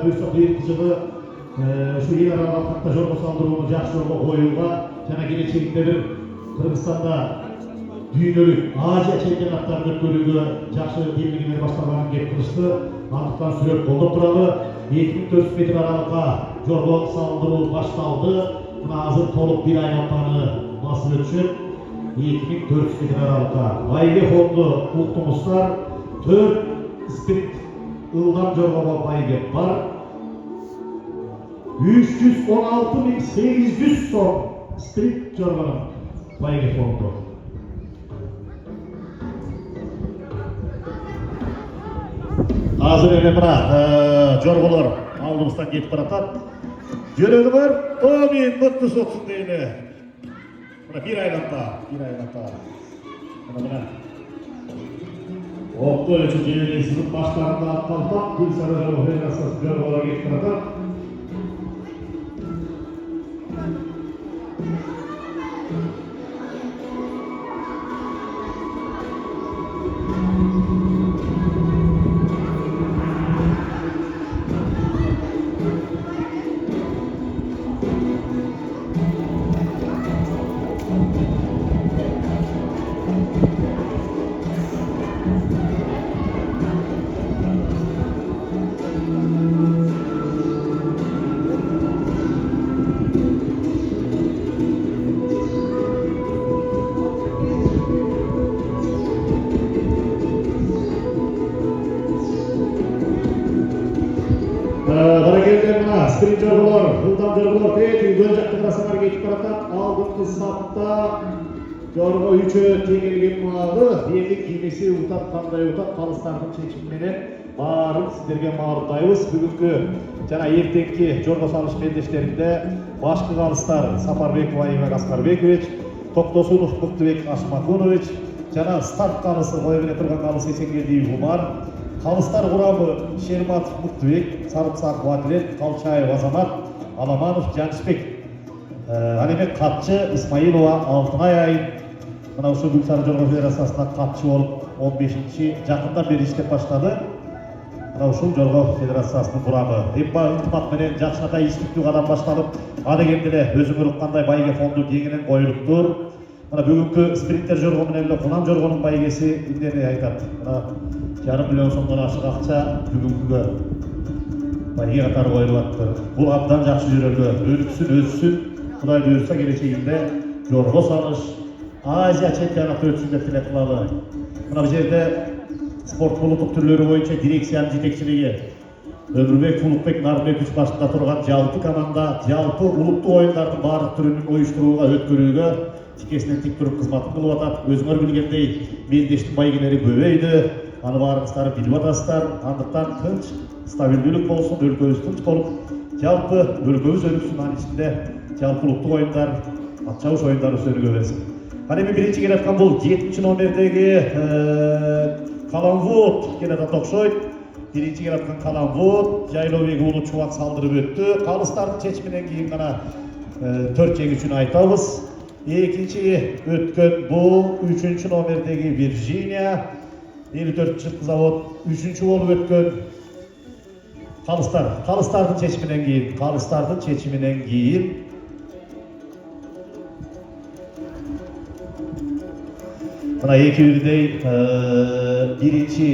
буюрса быйылкы жылы şu yer aralыкta жорго салдырууну жакшы жолго коюуга жана келечекте бир Кыргызстанда дүйнөлүк Азия чемпионаттарын өткөрүүгө жакшы бийлигинен башталганын кеп кылышты. Андыктан сүрөт колдоп туралы 2400 метр аралыкка жорго салдыруу башталды. Мына азыр толук бир айланманы басып өтүшөт. 2400 метр аралыкка байге фонду улуттумуздар 4 спринт ылдам жоргого байге бар. 316.800 сом спринт жоргонун байге фонду. Азыр эле мына жорголор алдыбыздан кетип баратат. Жөрөгү бар, мен мыкты соксун дейли. Мына бир айланта. Мына Окто өчү жөнөсүнүн баштарында атталпак Гүл Сара жолу федерациясы жорголор кетип баратат. Спринт жорголор, ылдам жорголор тез өн жактын арасына кетип баратат. Алдыңкы сапта жорго үчөө теңелген маалы, элдик киймеси утат, кандай утат, калыстардын чечими менен баарын сиздерге маалымдайбыз. Бүгүнкү жана эртеңки жорго салыш белдештеринде башкы калыстар Сапарбеков Айбек Аскарбекович, Токтосунов Мыктыбек Ашмакунович жана старт калысы кое бере турган калыс Эсенгелдиев Умар, калыстар курамы Шерматов Мыктыбек, Сарымсаков Атлет, Калчаев Азамат, Аламанов Жанышбек, ал эми катчы Исмаилова Алтынай Айын. Мына ушул Гүл Сара жорго федерациясына катчы болуп 15-чи жакындан бери иштеп баштады. Мына ушул жорго федерациясынын курамы. Ынтымак менен жакшынатай иштиктүү кадам башталып, адегенде эле өзүңөр уккандай байге фонду кеңинен коюлуптур. Мына бүгүнкү спринтер жорго менен эле Кунам жоргонун байгеси эмнени айтат? Мына 1,5 миллион сомдон ашык акча бүгүнкүгө байге катары коюлуп аттыр. Бул абдан жакшы жүрөргө өссүн. Кудай буйрса келечегинде жорго салыш Азия чемпионаты өтсүн деп тилек кылалы. Мына бул жерде спорт улуттук түрлөрү боюнча дирекциянын жетекчилиги Өмүрбек Улукбек Нарбекович башында турган жалпы команда жалпы улуттук оюндардын баардык түрүнүн уюштурууга өткөрүүгө тикесинен тик туруп кызматын кылып атат. Өзүңөр билгендей белдештин байгелери көбөйдү. Аны баарыңыздар билип атасыздар. Андыктан тынч, стабилдүүлүк болсун, өлкөбүз тынч болуп, жалпы өлкөбүз өнүксүн, анын ичинде жалпы улуттук оюндар, ат чабыш оюндары өнүгө берсин. Ал эми биринчи келаткан бул 7-чи номердеги Каламвуд келатат окшойт. Биринчи келаткан Каламвуд Жайлообек уулу чубак салдырып өттү. Калыстардын чечиминен кийин гана 4 жеңүүчүнү айтабыз. Экинчи өткөн бул 3-чү номердеги Виржиния 54 жылкы завод 3-чү болуп өткөн калыстардын чечиминен кийин мына эки бирдей биринчи